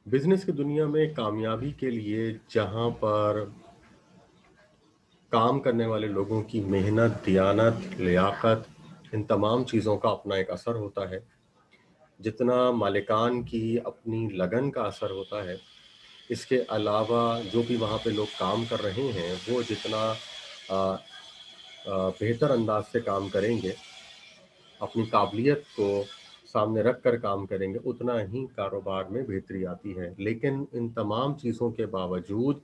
Business की दुनिया में कामयाबी के लिए जहां पर काम करने वाले लोगों की मेहनत, दियानत, लियाकत, इन तमाम चीज़ों का अपना एक असर होता है। जितना मालिकान की अपनी लगन का असर होता है, इसके अलावा जो भी वहाँ पे लोग काम कर रहे हैं वो जितना अ, बेहतर अंदाज से काम करेंगे, अपनी काबिलियत को सामने रख कर काम करेंगे, उतना ही कारोबार में बेहतरी आती है। लेकिन इन तमाम चीज़ों के बावजूद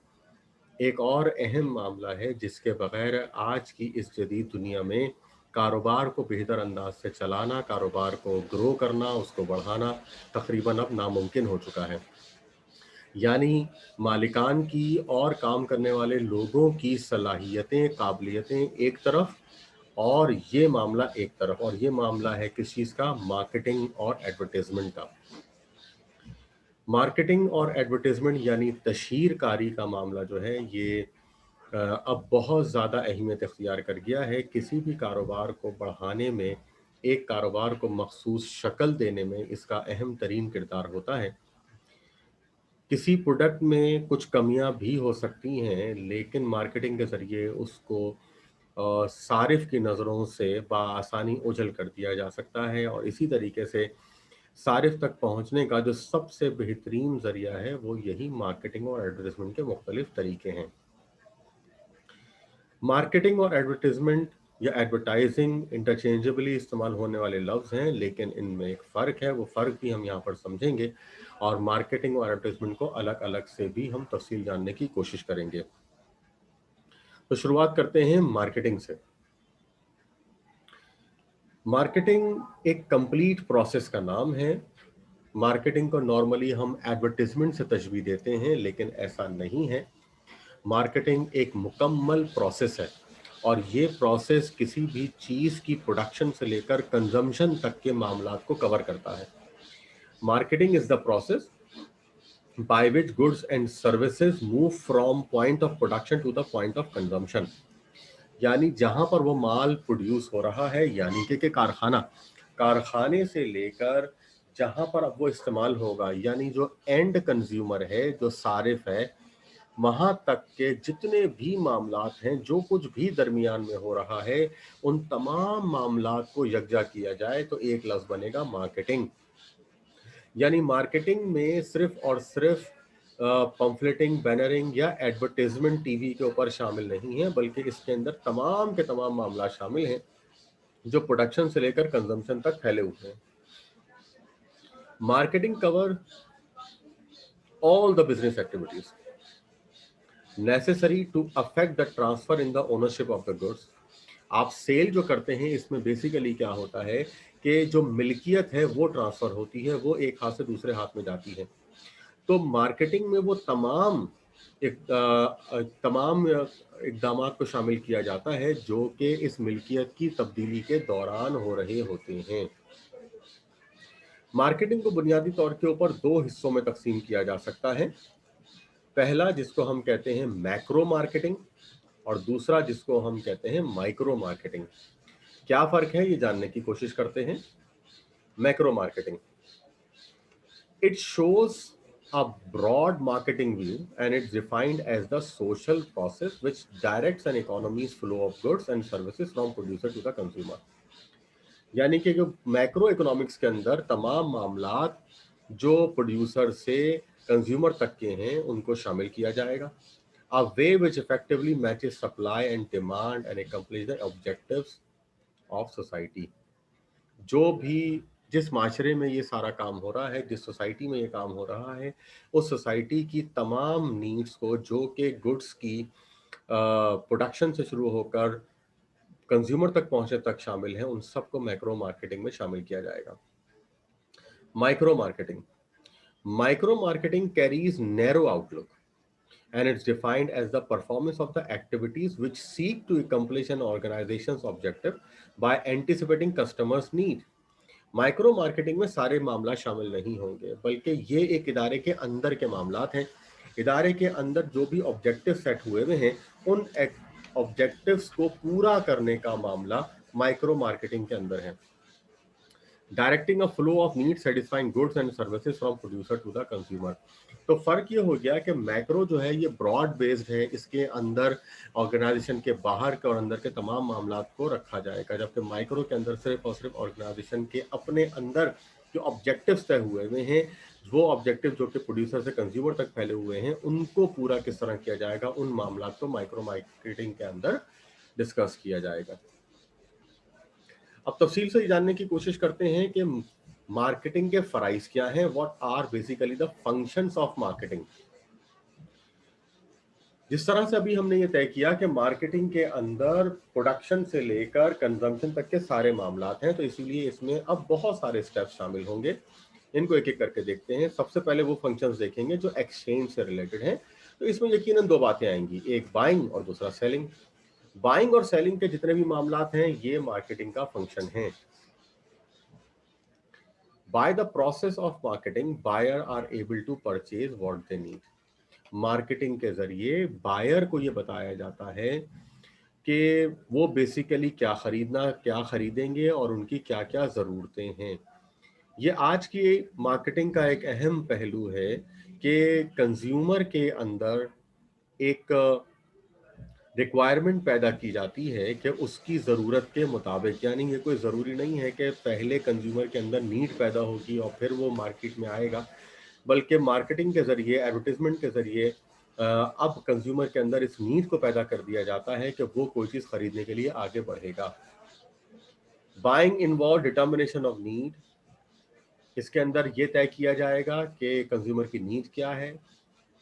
एक और अहम मामला है जिसके बगैर आज की इस जदीद दुनिया में कारोबार को बेहतर अंदाज से चलाना, कारोबार को ग्रो करना, उसको बढ़ाना तकरीबन अब नामुमकिन हो चुका है। यानी मालिकान की और काम करने वाले लोगों की सलाहियतें, काबिलियतें एक तरफ और ये मामला एक तरफ, और ये मामला है किस चीज़ का? मार्केटिंग और एडवर्टाइजमेंट का। मार्केटिंग और एडवर्टाइजमेंट यानी तशहीरकारी का मामला जो है ये अब बहुत ज़्यादा अहमियत इख्तियार कर गया है। किसी भी कारोबार को बढ़ाने में, एक कारोबार को मखसूस शक्ल देने में इसका अहम तरीन किरदार होता है। किसी प्रोडक्ट में कुछ कमियां भी हो सकती हैं, लेकिन मार्केटिंग के ज़रिए उसको सारिफ की नज़रों से बआसानी ओझल कर दिया जा सकता है, और इसी तरीके से सारिफ तक पहुंचने का जो सबसे बेहतरीन ज़रिया है वो यही मार्केटिंग और एडवर्टाइजमेंट के मुख्तलिफ तरीके हैं। मार्केटिंग और एडवर्टाइजमेंट या एडवर्टाइजिंग इंटरचेंजेबली इस्तेमाल होने वाले लफ्ज़ हैं, लेकिन इनमें एक फ़र्क है, वो फ़र्क भी हम यहाँ पर समझेंगे, और मार्केटिंग और एडवर्टाइजमेंट को अलग अलग से भी हम तफसील जानने की कोशिश करेंगे। तो शुरुआत करते हैं मार्केटिंग से। मार्केटिंग एक कंप्लीट प्रोसेस का नाम है। मार्केटिंग को नॉर्मली हम एडवर्टाइजमेंट से तशबीह देते हैं, लेकिन ऐसा नहीं है। मार्केटिंग एक मुकम्मल प्रोसेस है, और ये प्रोसेस किसी भी चीज़ की प्रोडक्शन से लेकर कंजम्पशन तक के मामलात को कवर करता है। Marketing is the process by which goods and services move from point of production to the point of consumption। यानी जहां पर वो माल प्रोड्यूस हो रहा है, यानी कि कारखाना, कारखाने से लेकर जहां पर अब वो इस्तेमाल होगा, यानी जो एंड कंज्यूमर है, जो सारिफ है, वहां तक के जितने भी मामलात हैं, जो कुछ भी दरमियान में हो रहा है, उन तमाम मामलात को यकजा किया जाए तो एक लफ्ज बनेगा मार्केटिंग। यानी मार्केटिंग में सिर्फ और सिर्फ पंफलेटिंग, बैनरिंग या एडवर्टाइजमेंट टीवी के ऊपर शामिल नहीं है, बल्कि इसके अंदर तमाम के तमाम मामला शामिल हैं जो प्रोडक्शन से लेकर कंजम्पशन तक फैले हुए हैं। Marketing cover all the business activities necessary to affect the transfer in the ownership of the goods. आप सेल जो करते हैं, इसमें बेसिकली क्या होता है कि जो मिल्कियत है वो ट्रांसफर होती है, वो एक हाथ से दूसरे हाथ में जाती है। तो मार्केटिंग में वो तमाम इकदामात को शामिल किया जाता है जो कि इस मिल्कियत की तब्दीली के दौरान हो रहे होते हैं। मार्केटिंग को बुनियादी तौर के ऊपर दो हिस्सों में तकसीम किया जा सकता है। पहला जिसको हम कहते हैं मैक्रो मार्केटिंग, और दूसरा जिसको हम कहते हैं माइक्रो मार्केटिंग। क्या फर्क है ये जानने की कोशिश करते हैं। Macro marketing, it shows a broad marketing view, and it's defined as the social process which directs an economy's flow of goods and services from producer to the consumer। यानी कि जो मैक्रो इकोनॉमिक्स के अंदर तमाम मामलात जो producer से consumer तक के हैं उनको शामिल किया जाएगा। A way which effectively matches supply and demand and accomplish the objectives of society। जो भी जिस माशरे में ये सारा काम हो रहा है, जिस सोसाइटी में ये काम हो रहा है, उस सोसाइटी की तमाम नीड्स को, जो कि गुड्स की प्रोडक्शन से शुरू होकर कंज्यूमर तक पहुंचने तक शामिल है, उन सबको मैक्रो मार्केटिंग में शामिल किया जाएगा। Micro marketing, micro marketing carries narrow outlook, and it's defined as the performance of the activities which seek to accomplish an organization's objective by anticipating customers' need। Micro marketing में सारे मामला शामिल नहीं होंगे, बल्कि ये एक इदारे के अंदर के मामलात हैं। इदारे के अंदर जो भी ऑब्जेक्टिव सेट हुए हुए हैं, उन ऑब्जेक्टिव्स को पूरा करने का मामला माइक्रो मार्केटिंग के अंदर है। Directing a flow of need satisfying goods and services from producer to the consumer. तो फर्क ये हो गया कि मैक्रो जो है ये ब्रॉड बेस्ड है, इसके अंदर ऑर्गेनाइजेशन के बाहर के और अंदर के तमाम मामला को रखा जाएगा, जबकि माइक्रो के अंदर सिर्फ और सिर्फ ऑर्गेनाइजेशन के अपने अंदर जो ऑब्जेक्टिव्स तय हुए हुए हैं, वो ऑब्जेक्टिव जो कि प्रोड्यूसर से कंज्यूमर तक फैले हुए हैं, उनको पूरा किस तरह किया जाएगा, उन मामला को माइक्रो मार्केटिंग के अंदर डिस्कस किया जाएगा। अब तफसील से जानने की कोशिश करते हैं कि मार्केटिंग के फराइज क्या हैं, what are basically the functions of marketing. जिस तरह से अभी हमने ये तय किया कि मार्केटिंग के अंदर प्रोडक्शन से लेकर कंजम्पशन तक के सारे मामलात हैं, तो इसीलिए इसमें अब बहुत सारे स्टेप्स शामिल होंगे। इनको एक एक करके देखते हैं। सबसे पहले वो फंक्शंस देखेंगे जो एक्सचेंज से रिलेटेड हैं। तो इसमें यकीनन दो बातें आएंगी, एक बाइंग और दूसरा सेलिंग। बाइंग और सेलिंग के जितने भी मामलात हैं, ये मार्केटिंग का फंक्शन है। By the process of marketing, buyer are able to purchase what they need. Marketing के जरिए बायर को ये बताया जाता है कि वो बेसिकली क्या खरीदना, क्या खरीदेंगे और उनकी क्या क्या ज़रूरतें हैं। ये आज की मार्केटिंग का एक अहम पहलू है कि कंज्यूमर के अंदर एक रिक्वायरमेंट पैदा की जाती है कि उसकी ज़रूरत के मुताबिक, यानी ये कोई ज़रूरी नहीं है कि पहले कंज्यूमर के अंदर नीड पैदा होगी और फिर वो मार्केट में आएगा, बल्कि मार्केटिंग के ज़रिए, एडवर्टीजमेंट के ज़रिए अब कंज्यूमर के अंदर इस नीड को पैदा कर दिया जाता है कि वो कोई चीज़ खरीदने के लिए आगे बढ़ेगा। Buying involve determination of need. इसके अंदर ये तय किया जाएगा कि कंज्यूमर की नीड क्या है।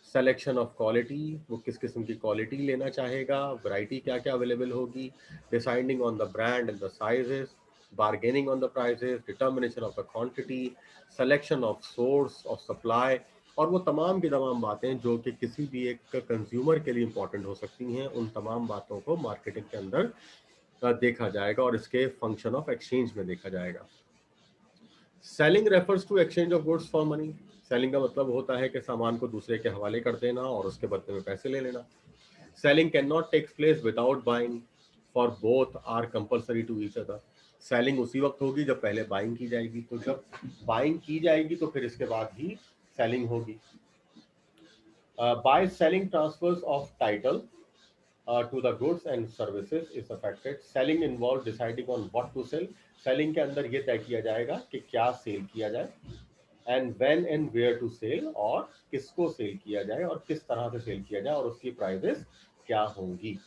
सिलेक्शन ऑफ क्वालिटी, वो किस किस्म की क्वालिटी लेना चाहेगा, वैरायटी क्या क्या अवेलेबल होगी। Deciding on the brand and the sizes, bargaining on the prices, determination of the quantity, selection of source of supply, और वो तमाम की तमाम बातें जो कि किसी भी एक कंज्यूमर के लिए इंपॉर्टेंट हो सकती हैं, उन तमाम बातों को मार्केटिंग के अंदर देखा जाएगा और इसके फंक्शन ऑफ एक्सचेंज में देखा जाएगा। Selling refers to exchange of goods for money. Selling का मतलब होता है कि सामान को दूसरे के हवाले कर देना और उसके बदले में पैसे ले लेना। Selling can not take place without buying, for both are compulsory to each other. Selling उसी वक्त होगी जब पहले बाइंग की जाएगी, तो जब बाइंग की जाएगी तो फिर इसके बाद ही सेलिंग होगी। By selling transfers of title to the goods and services is affected. Selling involves deciding on what to sell. Selling के अंदर ये तय किया जाएगा कि क्या सेल किया जाए, and when and where to sell, और किसको सेल किया जाए और किस तरह से सेल किया जाए और उसकी प्राइसेस क्या होंगी।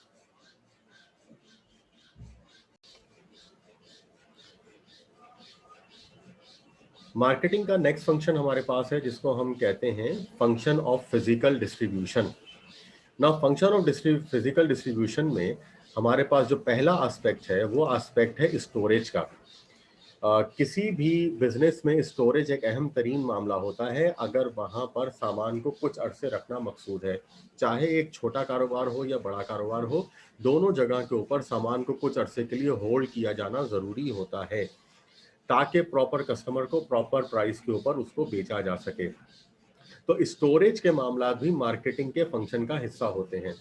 मार्केटिंग का नेक्स्ट फंक्शन हमारे पास है जिसको हम कहते हैं फंक्शन ऑफ फिजिकल डिस्ट्रीब्यूशन। ना फंक्शन ऑफ फिजिकल डिस्ट्रीब्यूशन में हमारे पास जो पहला एस्पेक्ट है वो एस्पेक्ट है स्टोरेज का। किसी भी बिजनेस में स्टोरेज एक अहम तरीन मामला होता है। अगर वहाँ पर सामान को कुछ अरसे रखना मकसूद है, चाहे एक छोटा कारोबार हो या बड़ा कारोबार हो, दोनों जगह के ऊपर सामान को कुछ अरसे के लिए होल्ड किया जाना ज़रूरी होता है ताकि प्रॉपर कस्टमर को प्रॉपर प्राइस के ऊपर उसको बेचा जा सके। तो स्टोरेज के मामला भी मार्केटिंग के फंक्शन का हिस्सा होते हैं।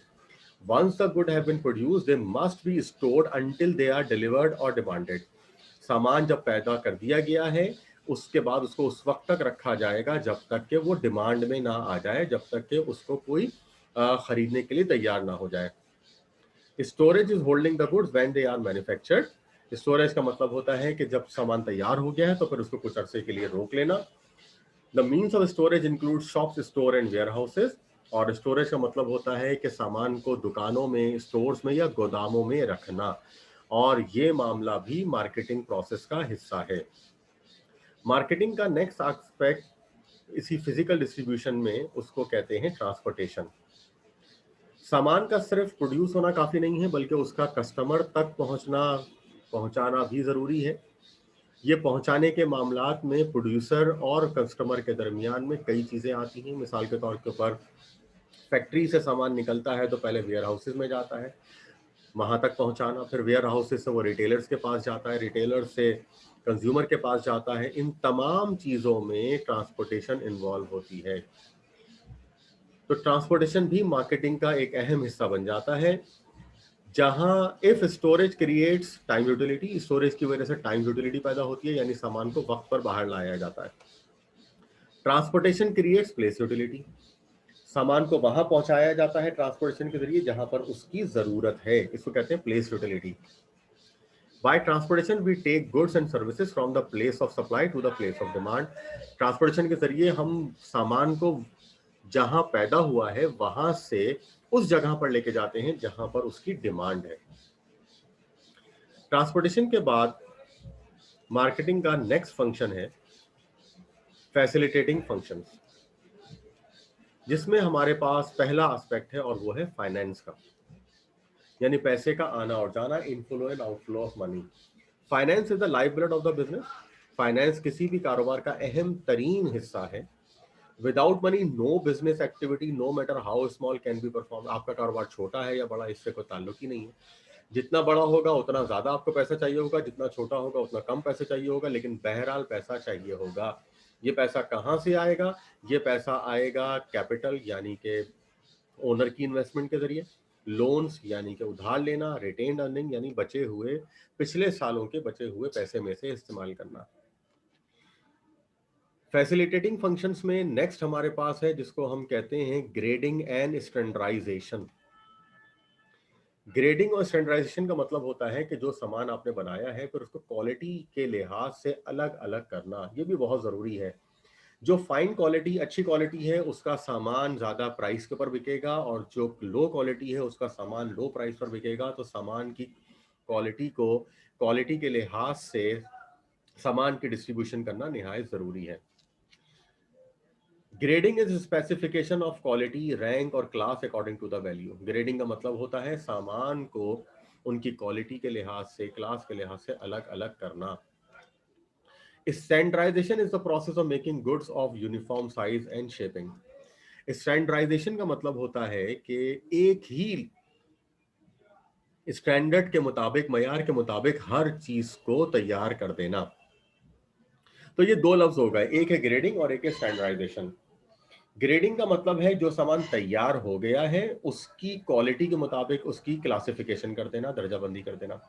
Once the good have been produced, they must be stored until they are delivered or demanded. सामान जब पैदा कर दिया गया है, उसके बाद उसको उस वक्त तक रखा जाएगा जब तक कि वो डिमांड में ना आ जाए, जब तक कि उसको कोई खरीदने के लिए तैयार ना हो जाए। Storage is holding the goods when they are manufactured. Storage का मतलब होता है कि जब सामान तैयार हो गया है तो फिर उसको कुछ अरसे के लिए रोक लेना। The means of storage include shops, store and warehouses. और स्टोरेज का मतलब होता है कि सामान को दुकानों में, स्टोर्स में या गोदामों में रखना, और ये मामला भी मार्केटिंग प्रोसेस का हिस्सा है। मार्केटिंग का नेक्स्ट एस्पेक्ट इसी फिजिकल डिस्ट्रीब्यूशन में उसको कहते हैं ट्रांसपोर्टेशन। सामान का सिर्फ प्रोड्यूस होना काफ़ी नहीं है, बल्कि उसका कस्टमर तक पहुंचाना भी ज़रूरी है। ये पहुंचाने के मामलात में प्रोड्यूसर और कस्टमर के दरमियान में कई चीज़ें आती हैं। मिसाल के तौर के ऊपर फैक्ट्री से सामान निकलता है तो पहले वेयर हाउसेज में जाता है, वहाँ तक पहुँचाना, फिर वेयर हाउसेज से वो रिटेलर्स के पास जाता है, रिटेलर्स से कंज्यूमर के पास जाता है। इन तमाम चीज़ों में ट्रांसपोर्टेशन इन्वॉल्व होती है। तो ट्रांसपोर्टेशन भी मार्केटिंग का एक अहम हिस्सा बन जाता है। जहां if storage creates time utility, storage की वजह से टाइम यूटिलिटी पैदा होती है, यानी सामान को वक्त पर बाहर लाया जाता है। ट्रांसपोर्टेशन क्रिएट्स प्लेस यूटिलिटी, सामान को वहां पहुंचाया जाता है ट्रांसपोर्टेशन के जरिए जहां पर उसकी जरूरत है, इसको कहते हैं place utility. By transportation we take goods and services from the place of supply to the place of demand. Transportation के जरिए हम सामान को जहां पैदा हुआ है वहां से उस जगह पर लेके जाते हैं जहां पर उसकी डिमांड है। ट्रांसपोर्टेशन के बाद मार्केटिंग का नेक्स्ट फंक्शन है फैसिलिटेटिंग फंक्शंस, जिसमें हमारे पास पहला एस्पेक्ट है और वो है फाइनेंस का, यानी पैसे का आना और जाना, inflow and outflow of money. Finance is the life blood of the business. Finance किसी भी कारोबार का अहम तरीन हिस्सा है। Without money no business activity no matter how small can be perform. आपका कारोबार छोटा है या बड़ा, इससे कोई ताल्लुक ही नहीं है। जितना बड़ा होगा उतना ज्यादा आपको पैसा चाहिए होगा, जितना छोटा होगा उतना कम पैसा चाहिए होगा, लेकिन बहरहाल पैसा चाहिए होगा। ये पैसा कहाँ से आएगा? ये पैसा आएगा कैपिटल यानी कि ओनर की इन्वेस्टमेंट के जरिए, लोन्स यानी कि उधार लेना, रिटेन्ड अर्निंग यानी बचे हुए पिछले सालों के बचे हुए पैसे में से इस्तेमाल करना। फैसिलिटेटिंग फंक्शंस में नेक्स्ट हमारे पास है जिसको हम कहते हैं ग्रेडिंग एंड स्टैंडर्डाइजेशन। ग्रेडिंग और स्टैंडर्डाइजेशन का मतलब होता है कि जो सामान आपने बनाया है फिर उसको क्वालिटी के लिहाज से अलग अलग करना, ये भी बहुत जरूरी है। जो फाइन क्वालिटी अच्छी क्वालिटी है उसका सामान ज्यादा प्राइस के ऊपर बिकेगा, और जो लो क्वालिटी है उसका सामान लो प्राइस पर बिकेगा। तो सामान की क्वालिटी के लिहाज से सामान की डिस्ट्रीब्यूशन करना निहायत जरूरी है। Grading is specification of quality rank और class according to the value. Grading का मतलब होता है सामान को उनकी क्वालिटी के लिहाज से, क्लास के लिहाज से अलग अलग करना। Standardization is the process of making goods of uniform size and shaping. Standardization का मतलब होता है कि एक ही स्टैंडर्ड के मुताबिक, मयार के मुताबिक हर चीज को तैयार कर देना। तो ये दो लफ्ज हो गए, एक है ग्रेडिंग और एक है स्टैंडर्डाइजेशन। ग्रेडिंग का मतलब है जो सामान तैयार हो गया है उसकी क्वालिटी के मुताबिक उसकी क्लासिफिकेशन कर देना, दर्जाबंदी कर देना।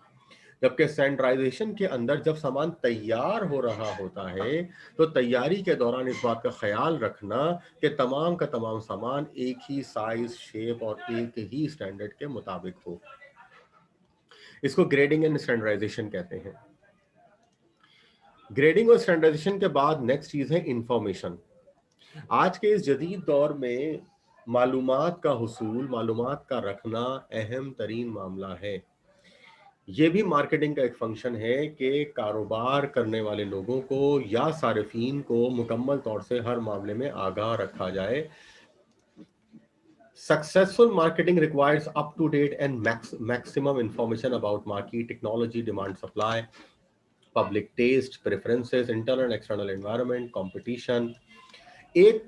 जबकि स्टैंडर्डाइजेशन के अंदर जब सामान तैयार हो रहा होता है तो तैयारी के दौरान इस बात का ख्याल रखना कि तमाम का तमाम सामान एक ही साइज, शेप और एक ही स्टैंडर्ड के मुताबिक हो। इसको ग्रेडिंग एंड स्टैंडर्डाइजेशन कहते हैं। ग्रेडिंग और स्टैंडर्डाइजेशन के बाद नेक्स्ट चीज है इंफॉर्मेशन। आज के इस जदीद दौर में मालूमात का हुसूल, मालूमात का रखना अहम तरीन मामला है। ये भी मार्केटिंग का एक फंक्शन है कि कारोबार करने वाले लोगों को या सारिफीन को मुकम्मल तौर से हर मामले में आगाह रखा जाए। Successful marketing requires up-to-date and maximum information about market, technology, demand, supply, public taste, preferences, internal and external environment, competition। एक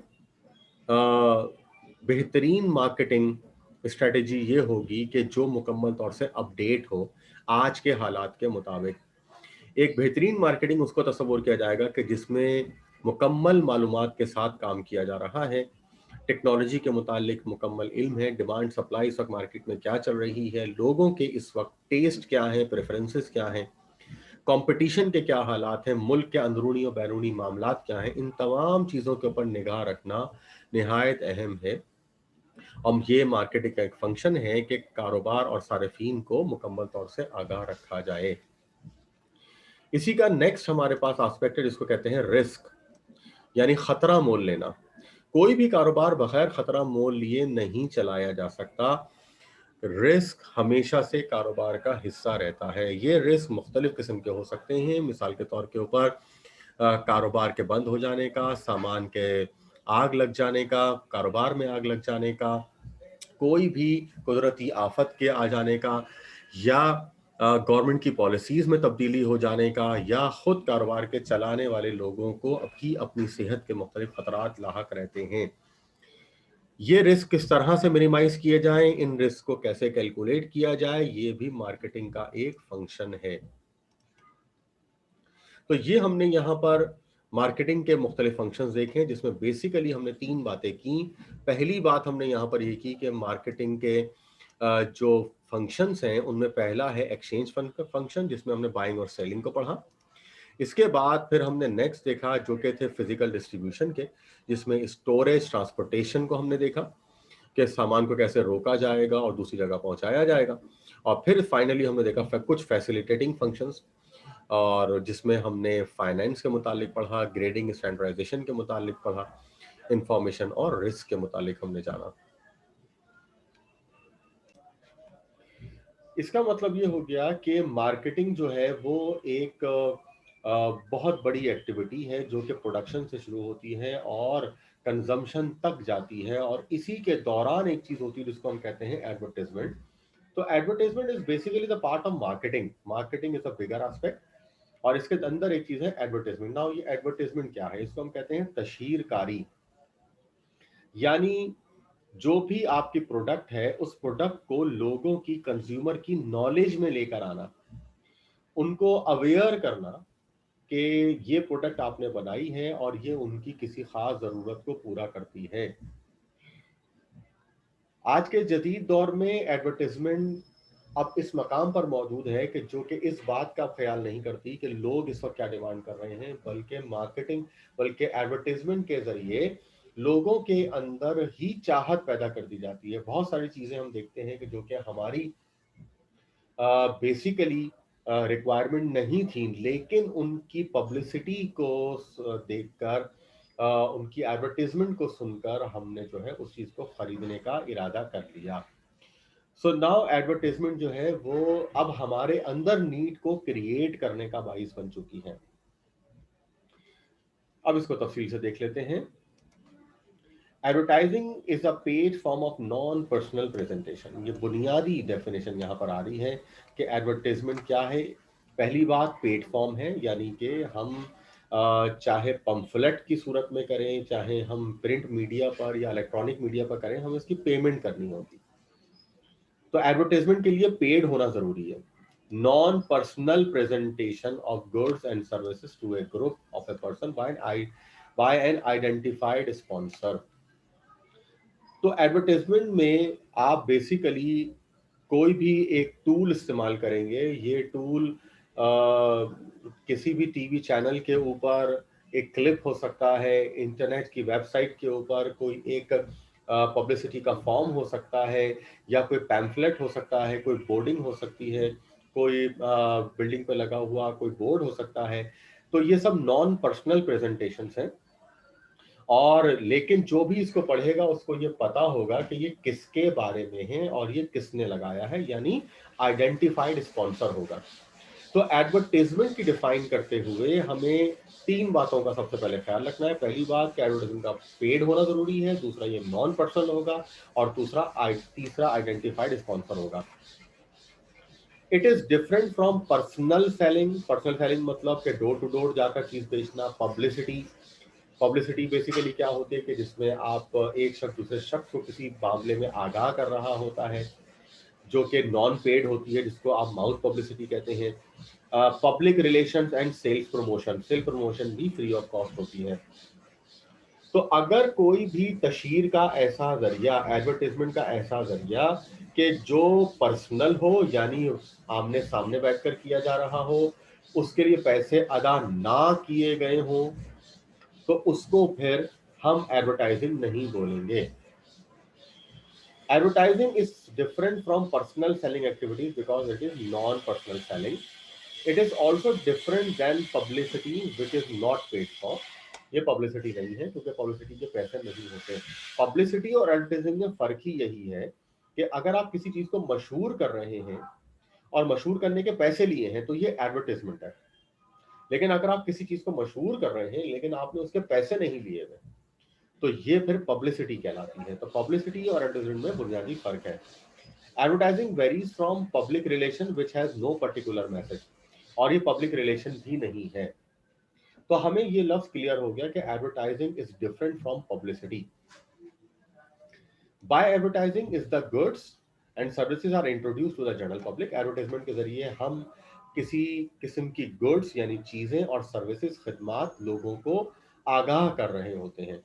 बेहतरीन मार्केटिंग स्ट्रेटेजी ये होगी कि जो मुकम्मल तौर से अपडेट हो आज के हालात के मुताबिक। एक बेहतरीन मार्केटिंग उसको तस्वुर किया जाएगा कि जिसमें मुकम्मल मालूमात के साथ काम किया जा रहा है, टेक्नोलॉजी के मुतालिक मुकम्मल इल्म है, डिमांड सप्लाई इस वक्त मार्केट में क्या चल रही है, लोगों के इस वक्त टेस्ट क्या है, प्रेफरेंसेस क्या हैं, कंपटीशन के क्या हालात हैं, मुल्क के अंदरूनी और बैरूनी मामलात क्या हैं, इन तमाम चीज़ों के ऊपर निगाह रखना निहायत अहम है। और ये मार्केटिंग का एक फंक्शन है कि कारोबार और सारिफीन को मुकम्मल तौर से आगाह रखा जाए। इसी का नेक्स्ट हमारे पास एस्पेक्ट है जिसको कहते हैं रिस्क, यानी खतरा मोल लेना। कोई भी कारोबार बगैर खतरा मोल लिए नहीं चलाया जा सकता। रिस्क हमेशा से कारोबार का हिस्सा रहता है। ये रिस्क मुख्तलिफ किस्म के हो सकते हैं। मिसाल के तौर के ऊपर कारोबार के बंद हो जाने का, सामान के आग लग जाने का, कारोबार में आग लग जाने का, कोई भी कुदरती आफत के आ जाने का, या गवर्नमेंट की पॉलिसीज में तब्दीली हो जाने का, या खुद कारोबार के चलाने वाले लोगों को अपनी सेहत के मुख्तलिफ खतरात लाहक रहते हैं। ये रिस्क किस तरह से मिनिमाइज किए जाएं, इन रिस्क को कैसे कैलकुलेट किया जाए, ये भी मार्केटिंग का एक फंक्शन है। तो ये हमने यहाँ पर मार्केटिंग के मुख्तलिफ फंक्शंस देखे जिसमें बेसिकली हमने तीन बातें की। पहली बात हमने यहाँ पर ये की कि मार्केटिंग के जो फंक्शंस हैं उनमें पहला है एक्सचेंज फंक्शन, जिसमें हमने बाइंग और सेलिंग को पढ़ा। इसके बाद फिर हमने नेक्स्ट देखा जो कि थे फिजिकल डिस्ट्रीब्यूशन के, जिसमें स्टोरेज ट्रांसपोर्टेशन को हमने देखा कि सामान को कैसे रोका जाएगा और दूसरी जगह पहुंचाया जाएगा। और फिर फाइनली हमने देखा कुछ फैसिलिटेटिंग फंक्शंस, और जिसमें हमने फाइनेंस के मुतालिक पढ़ा, ग्रेडिंग स्टैंडर्डाइजेशन के मुतालिक पढ़ा, इंफॉर्मेशन और रिस्क के मुतालिक हमने जाना। इसका मतलब ये हो गया कि मार्केटिंग जो है वो एक बहुत बड़ी एक्टिविटी है जो कि प्रोडक्शन से शुरू होती है और कंजम्पशन तक जाती है, और इसी के दौरान एक चीज होती है जिसको हम कहते हैं एडवर्टाइजमेंट। तो advertisement is basically the part of marketing. Marketing is a bigger aspect, और इसके अंदर एक चीज है एडवर्टाइजमेंट। नाउ ये एडवर्टाइजमेंट क्या है? इसको हम कहते हैं तशहीरकारी। यानी जो भी आपकी प्रोडक्ट है उस प्रोडक्ट को लोगों की, कंज्यूमर की नॉलेज में लेकर आना, उनको अवेयर करना कि ये प्रोडक्ट आपने बनाई है और ये उनकी किसी खास जरूरत को पूरा करती है। आज के जदीद दौर में एडवर्टाइजमेंट अब इस मकाम पर मौजूद है कि जो कि इस बात का ख्याल नहीं करती कि लोग इस वक्त क्या डिमांड कर रहे हैं, बल्कि मार्केटिंग, बल्कि एडवर्टाइजमेंट के जरिए लोगों के अंदर ही चाहत पैदा कर दी जाती है। बहुत सारी चीजें हम देखते हैं कि जो कि हमारी बेसिकली रिक्वायरमेंट नहीं थी, लेकिन उनकी पब्लिसिटी को देखकर, उनकी एडवर्टीजमेंट को सुनकर हमने जो है उस चीज को खरीदने का इरादा कर लिया। सो नाउ एडवर्टीजमेंट जो है वो अब हमारे अंदर नीड को क्रिएट करने का बाइस बन चुकी है। अब इसको तफसील से देख लेते हैं। Advertising is a paid form of non personal presentation. ये बुनियादी डेफिनेशन यहाँ पर आ रही है कि एडवर्टाइजमेंट क्या है। पहली बात, पेड फॉर्म है, यानी कि हम चाहे पंफलेट की सूरत में करें, चाहे हम प्रिंट मीडिया पर या इलेक्ट्रॉनिक मीडिया पर करें, हमें इसकी पेमेंट करनी होगी। तो एडवर्टाइजमेंट के लिए पेड होना जरूरी है। Non personal presentation of goods and services to a group of a person by an identified sponsor. तो एडवर्टाइजमेंट में आप बेसिकली कोई भी एक टूल इस्तेमाल करेंगे। ये टूल किसी भी टीवी चैनल के ऊपर एक क्लिप हो सकता है, इंटरनेट की वेबसाइट के ऊपर कोई एक पब्लिसिटी का फॉर्म हो सकता है, या कोई पैम्फलेट हो सकता है, कोई बोर्डिंग हो सकती है, कोई बिल्डिंग पे लगा हुआ कोई बोर्ड हो सकता है। तो ये सब नॉन पर्सनल प्रेजेंटेशंस हैं, और लेकिन जो भी इसको पढ़ेगा उसको ये पता होगा कि ये किसके बारे में है और ये किसने लगाया है, यानी आइडेंटिफाइड स्पॉन्सर होगा। तो एडवर्टाइजमेंट की डिफाइन करते हुए हमें तीन बातों का सबसे पहले ख्याल रखना है। पहली बात कि एडवर्टाइजमेंट का पेड होना जरूरी है, दूसरा ये नॉन पर्सनल होगा, और तीसरा आइडेंटिफाइड स्पॉन्सर होगा। It is different from personal selling. Personal selling मतलब कि डोर टू डोर जाकर चीज बेचना। पब्लिसिटी बेसिकली क्या होती है कि जिसमें आप एक शख्स दूसरे शख्स को किसी मामले में आगाह कर रहा होता है, जो कि नॉन पेड होती है, जिसको आप माउथ पब्लिसिटी कहते हैं। Public relations and sales promotion भी फ्री ऑफ कॉस्ट होती है। तो अगर कोई भी तशहीर का ऐसा जरिया, एडवर्टाइजमेंट का ऐसा जरिया कि जो पर्सनल हो, यानी आमने सामने बैठकर किया जा रहा हो, उसके लिए पैसे अदा ना किए गए हों, तो उसको फिर हम एडवर्टाइजिंग नहीं बोलेंगे। Advertising is different from personal selling activities because it is non-personal selling. It is also different than publicity which is not paid for. ये पब्लिसिटी नहीं है क्योंकि पब्लिसिटी के पैसे नहीं होते। पब्लिसिटी और एडवर्टाइजिंग में फर्क ही यही है कि अगर आप किसी चीज को मशहूर कर रहे हैं और मशहूर करने के पैसे लिए हैं तो ये एडवर्टाइजमेंट है। लेकिन अगर आप किसी चीज को मशहूर कर रहे हैं लेकिन आपने उसके पैसे नहीं लिए हुए, तो ये फिर पब्लिसिटी कहलाती है। तो पब्लिसिटी और एडवर्टाइजमेंट में बुनियादी फर्क है। Advertising varies from public relation which has no particular message, और ये पब्लिक रिलेशन भी नहीं है। तो हमें ये लफ्ज क्लियर हो गया कि advertising is different from publicity. By advertising is the goods and services are introduce to the general public. Advertisement के जरिए हम किसी किस्म की गुड्स यानी चीजें और सर्विसेज, खिदमात लोगों को आगाह कर रहे होते हैं,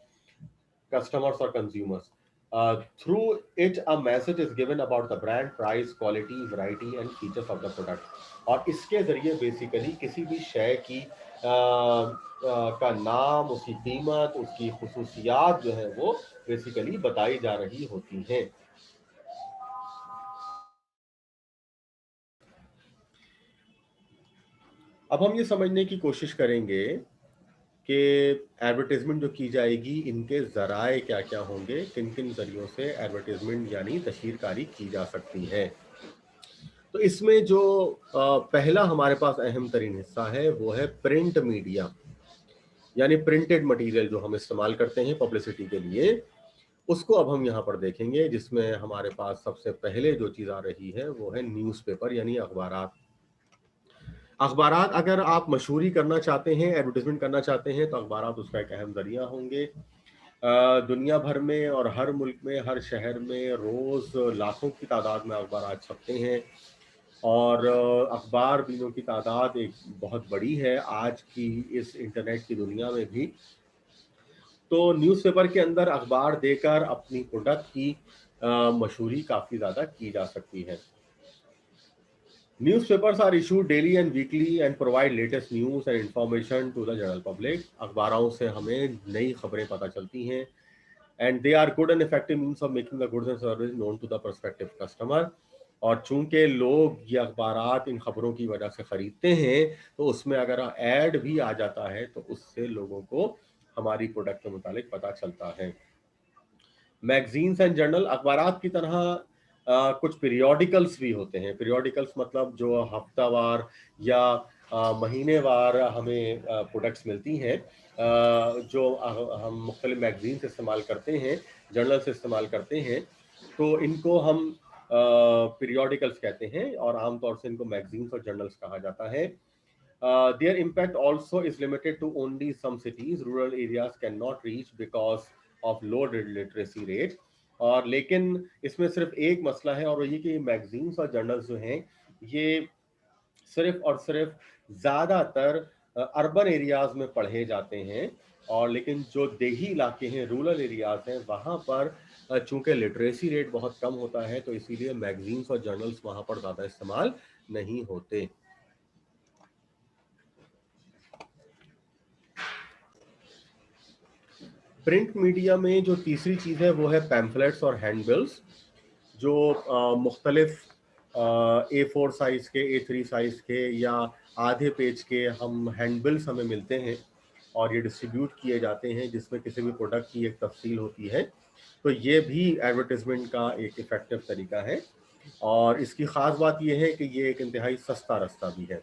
कस्टमर्स और consumers. Through it a message is given about the brand, price, quality, variety and features of the product. और इसके जरिए बेसिकली किसी भी शय की का नाम, उसकी कीमत, उसकी खुसूसियात जो है वो बेसिकली बताई जा रही होती हैं। अब हम ये समझने की कोशिश करेंगे कि एडवर्टाइजमेंट जो की जाएगी इनके ज़राए क्या क्या होंगे, किन किन ज़रियों से एडवर्टाइजमेंट यानी तशहीरकारी की जा सकती है। तो इसमें जो पहला हमारे पास अहम तरीन हिस्सा है वो है प्रिंट मीडिया, यानी प्रिंटेड मटेरियल जो हम इस्तेमाल करते हैं पब्लिसिटी के लिए, उसको अब हम यहाँ पर देखेंगे, जिसमें हमारे पास सबसे पहले जो चीज़ आ रही है वो है न्यूज़पेपर यानी अखबारात। अखबारात अगर आप मशहूरी करना चाहते हैं, एडवर्टाइजमेंट करना चाहते हैं, तो अखबारात उसका एक अहम जरिया होंगे। दुनिया भर में और हर मुल्क में, हर शहर में रोज़ लाखों की तादाद में अखबारात छपते हैं और अखबार बीनों की तादाद एक बहुत बड़ी है आज की इस इंटरनेट की दुनिया में भी। तो न्यूज़पेपर के अंदर अखबार देकर अपनी प्रोडक्ट की मशहूरी काफ़ी ज़्यादा की जा सकती है। Newspapers are issued daily and weekly and provide latest news and information to the general public. अखबारों से हमें नई खबरें पता चलती हैं and they are good and effective means of making the goods and services known to the prospective customer. और चूंकि लोग ये अखबारात इन खबरों की वजह से खरीदते हैं, तो उसमें अगर ऐड भी आ जाता है तो उससे लोगों को हमारी प्रोडक्ट के मुतालिक पता चलता है। मैगजीन्स एंड जर्नल, अखबारात की तरह कुछ पीरियोडिकल्स भी होते हैं। पीरियोडिकल्स मतलब जो हफ्तावार या महीनेवार हमें प्रोडक्ट्स मिलती हैं, जो हम मुख्तलिफ मैगजीन से इस्तेमाल करते हैं, जर्नल से इस्तेमाल करते हैं, तो इनको हम पीरियोडिकल्स कहते हैं और आमतौर से इनको मैगजीन्स और जर्नल्स कहा जाता है। Their impact also is limited to only some cities. Rural areas cannot reach because of low literacy rate. और लेकिन इसमें सिर्फ एक मसला है और वो ये कि मैगजीन्स और जर्नल्स जो हैं ये सिर्फ और सिर्फ ज़्यादातर अर्बन एरियाज में पढ़े जाते हैं, और लेकिन जो देही इलाके हैं, रूरल एरियाज हैं, वहाँ पर चूंकि लिटरेसी रेट बहुत कम होता है, तो इसीलिए मैगजीन्स और जर्नल्स वहाँ पर ज़्यादा इस्तेमाल नहीं होते। प्रिंट मीडिया में जो तीसरी चीज़ है वो है पैम्फलेट्स और हैंडबिल्स, जो मुख्तलिफ A4 साइज़ के, A3 साइज़ के या आधे पेज के हम हैंडबिल्स हमें मिलते हैं और ये डिस्ट्रीब्यूट किए जाते हैं, जिसमें किसी भी प्रोडक्ट की एक तफसील होती है। तो ये भी एडवर्टाइजमेंट का एक इफ़ेक्टिव तरीका है और इसकी ख़ास बात यह है कि ये एक इंतहाई सस्ता रास्ता भी है।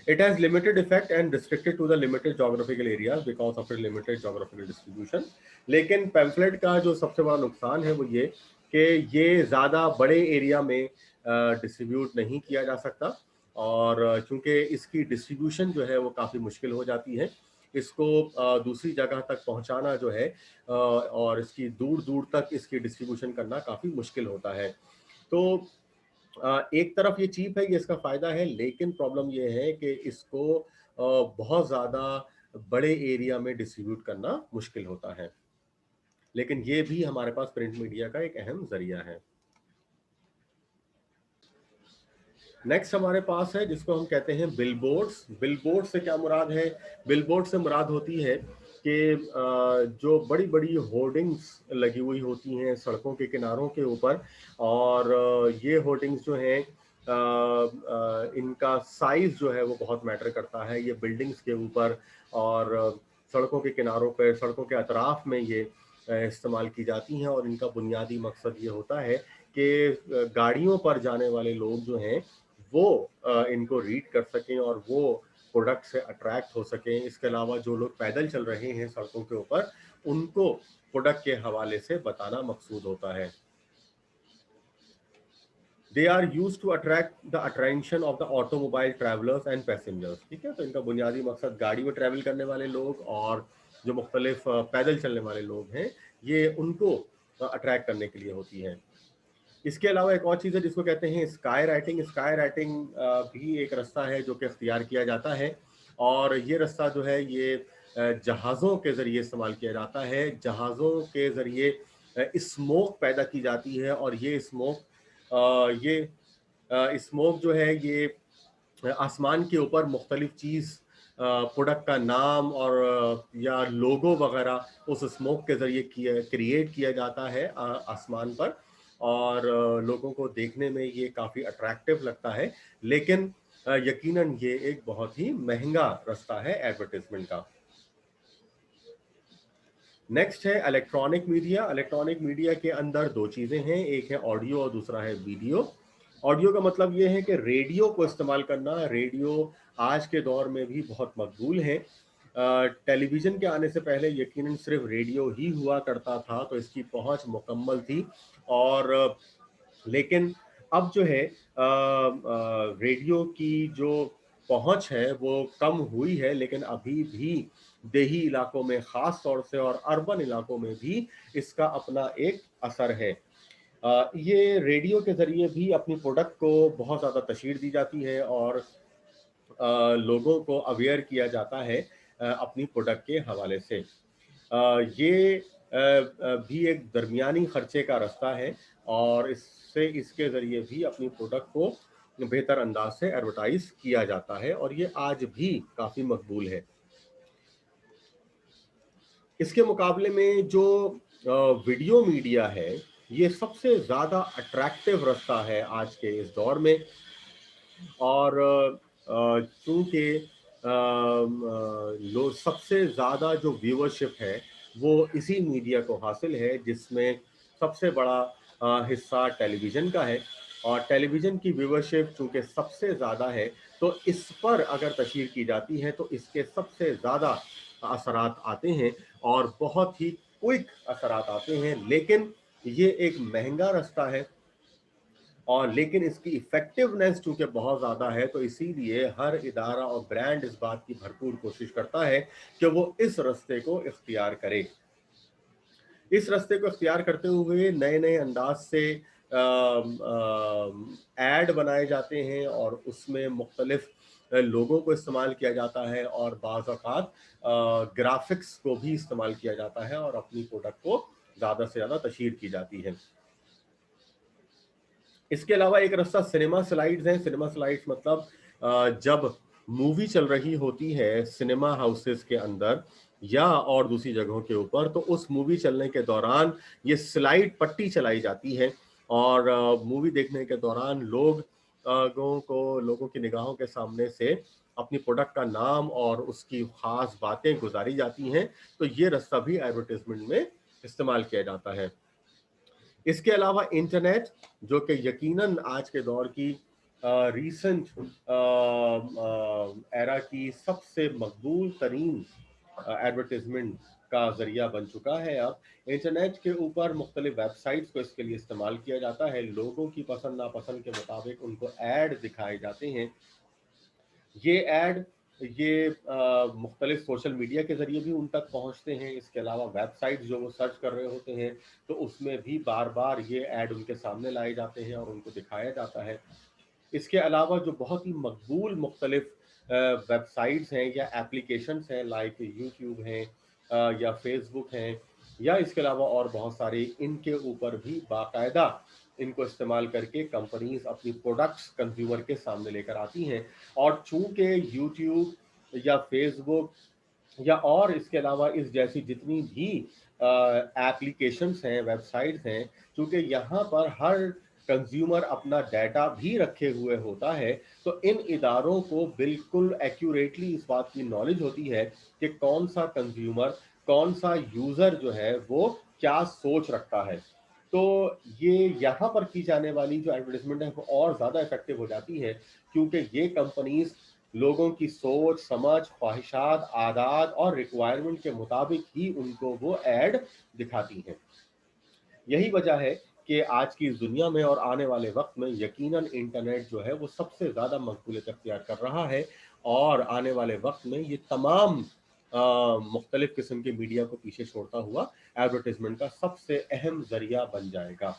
It has limited effect and restricted to the limited geographical areas because of its limited geographical distribution. लेकिन पैम्फलेट का जो सबसे बड़ा नुकसान है वो ये कि ये ज़्यादा बड़े एरिया में डिस्ट्रीब्यूट नहीं किया जा सकता और चूंकि इसकी डिस्ट्रीब्यूशन जो है वो काफ़ी मुश्किल हो जाती है। इसको दूसरी जगह तक पहुंचाना जो है और इसकी दूर दूर तक इसकी डिस्ट्रीब्यूशन करना काफ़ी मुश्किल होता है। तो एक तरफ ये चीप है, ये इसका फ़ायदा है, लेकिन प्रॉब्लम ये है कि इसको बहुत ज़्यादा बड़े एरिया में डिस्ट्रीब्यूट करना मुश्किल होता है। लेकिन ये भी हमारे पास प्रिंट मीडिया का एक अहम ज़रिया है। नेक्स्ट हमारे पास है जिसको हम कहते हैं बिलबोर्ड्स। बिलबोर्ड से क्या मुराद है? बिलबोर्ड से मुराद होती है कि जो बड़ी बड़ी होर्डिंग्स लगी हुई होती हैं सड़कों के किनारों के ऊपर, और ये होर्डिंग्स जो हैं इनका साइज जो है वो बहुत मैटर करता है। ये बिल्डिंग्स के ऊपर और सड़कों के किनारों पर, सड़कों के अतराफ में ये इस्तेमाल की जाती हैं और इनका बुनियादी मकसद ये होता है कि गाड़ियों पर जाने वाले लोग जो हैं वो इनको रीड कर सकें और वो प्रोडक्ट से अट्रैक्ट हो सकें। इसके अलावा जो लोग पैदल चल रहे हैं सड़कों के ऊपर, उनको प्रोडक्ट के हवाले से बताना मकसूद होता है। They are use to attract the attraction of the automobile travellers and passengers. ठीक है, तो इनका बुनियादी मकसद गाड़ी में ट्रैवल करने वाले लोग और जो मुख्तलिफ पैदल चलने वाले लोग हैं, ये उनको अट्रैक्ट करने के लिए होती है। इसके अलावा एक और चीज़ है जिसको कहते हैं स्काई राइटिंग। स्काई राइटिंग भी एक रास्ता है जो कि अख्तियार किया जाता है और ये रास्ता जो है ये जहाज़ों के ज़रिए इस्तेमाल किया जाता है। जहाज़ों के ज़रिए स्मोक पैदा की जाती है, और ये स्मोक जो है ये आसमान के ऊपर मुख्तलिफ चीज़, प्रोडक्ट का नाम और या लोगो वगैरह उस स्मोक के ज़रिए क्रिएट किया जाता है आसमान पर, और लोगों को देखने में ये काफ़ी अट्रैक्टिव लगता है, लेकिन यकीनन ये एक बहुत ही महंगा रास्ता है एडवर्टाइजमेंट का। नेक्स्ट है इलेक्ट्रॉनिक मीडिया। इलेक्ट्रॉनिक मीडिया के अंदर दो चीज़ें हैं, एक है ऑडियो और दूसरा है वीडियो। ऑडियो का मतलब ये है कि रेडियो को इस्तेमाल करना। रेडियो आज के दौर में भी बहुत मकबूल है। टेलीविज़न के आने से पहले यकीनन सिर्फ रेडियो ही हुआ करता था, तो इसकी पहुंच मुकम्मल थी, और लेकिन अब जो है रेडियो की जो पहुंच है वो कम हुई है, लेकिन अभी भी देही इलाकों में ख़ास तौर से और अर्बन इलाकों में भी इसका अपना एक असर है। ये रेडियो के ज़रिए भी अपनी प्रोडक्ट को बहुत ज़्यादा तशहीर दी जाती है, और लोगों को अवेयर किया जाता है अपनी प्रोडक्ट के हवाले से। ये भी एक दरमियानी खर्चे का रास्ता है, और इसके ज़रिए भी अपनी प्रोडक्ट को बेहतर अंदाज से एडवर्टाइज किया जाता है, और ये आज भी काफ़ी मकबूल है। इसके मुकाबले में जो वीडियो मीडिया है, ये सबसे ज़्यादा अट्रैक्टिव रास्ता है आज के इस दौर में, और चूँकि लोग सबसे ज़्यादा जो व्यूअरशिप है वो इसी मीडिया को हासिल है, जिसमें सबसे बड़ा हिस्सा टेलीविज़न का है, और टेलीविज़न की व्यूअरशिप चूँकि सबसे ज़्यादा है, तो इस पर अगर तशहीर की जाती है तो इसके सबसे ज़्यादा असरात आते हैं, और बहुत ही क्विक असरात आते हैं, लेकिन ये एक महंगा रास्ता है, और लेकिन इसकी इफेक्टिवनेस चूंकि बहुत ज़्यादा है, तो इसीलिए हर इदारा और ब्रांड इस बात की भरपूर कोशिश करता है कि वो इस रास्ते को इख्तियार करे। इस रास्ते को इख्तियार करते हुए नए नए अंदाज से एड बनाए जाते हैं, और उसमें मुख्तलिफ लोगों को इस्तेमाल किया जाता है, और बाज़ औक़ात ग्राफिक्स को भी इस्तेमाल किया जाता है, और अपनी प्रोडक्ट को ज़्यादा से ज़्यादा तशहीर की जाती है। इसके अलावा एक रास्ता सिनेमा स्लाइड्स है। सिनेमा स्लाइड्स मतलब जब मूवी चल रही होती है सिनेमा हाउसेस के अंदर या और दूसरी जगहों के ऊपर, तो उस मूवी चलने के दौरान ये स्लाइड पट्टी चलाई जाती है, और मूवी देखने के दौरान लोगों की निगाहों के सामने से अपनी प्रोडक्ट का नाम और उसकी खास बातें गुजारी जाती हैं। तो ये रास्ता भी एडवर्टाइजमेंट में इस्तेमाल किया जाता है। इसके अलावा इंटरनेट, जो कि यकीनन आज के दौर की रीसेंट एरा की सबसे मकबूल तरीन एडवर्टाइजमेंट का जरिया बन चुका है। अब इंटरनेट के ऊपर मुख्तलिफ वेबसाइट्स को इसके लिए इस्तेमाल किया जाता है। लोगों की पसंद नापसंद के मुताबिक उनको ऐड दिखाए जाते हैं। ये ऐड मुख्तलिफ सोशल मीडिया के ज़रिए भी उन तक पहुँचते हैं। इसके अलावा वेबसाइट जो वो सर्च कर रहे होते हैं, तो उसमें भी बार बार ये ऐड उनके सामने लाए जाते हैं और उनको दिखाया जाता है। इसके अलावा जो बहुत ही मकबूल मुख्तलिफ वेबसाइट्स हैं या एप्लीकेशंस हैं, लाइक यूट्यूब हैं या फेसबुक हैं, या इसके अलावा और बहुत सारे, इनके ऊपर भी बाकायदा इनको इस्तेमाल करके कंपनीज अपनी प्रोडक्ट्स कंज्यूमर के सामने लेकर आती हैं। और चूंकि यूट्यूब या फेसबुक या और इसके अलावा इस जैसी जितनी भी एप्लीकेशंस हैं, वेबसाइट्स हैं, चूंकि यहाँ पर हर कंज्यूमर अपना डाटा भी रखे हुए होता है, तो इन इदारों को बिल्कुल एक्यूरेटली इस बात की नॉलेज होती है कि कौन सा कंज्यूमर, कौन सा यूज़र जो है वो क्या सोच रखता है। तो ये यहाँ पर की जाने वाली जो एडवर्टाइजमेंट है वो और ज़्यादा इफेक्टिव हो जाती है, क्योंकि ये कंपनीज लोगों की सोच, समझ, ख्वाहिशात, आदात और रिक्वायरमेंट के मुताबिक ही उनको वो ऐड दिखाती हैं। यही वजह है कि आज की इस दुनिया में और आने वाले वक्त में यकीनन इंटरनेट जो है वो सबसे ज़्यादा मकबूलियत अख्तियार कर रहा है, और आने वाले वक्त में ये तमाम मुख्तलिफ किस्म के मीडिया को पीछे छोड़ता हुआ एडवर्टाइजमेंट का सबसे अहम जरिया बन जाएगा।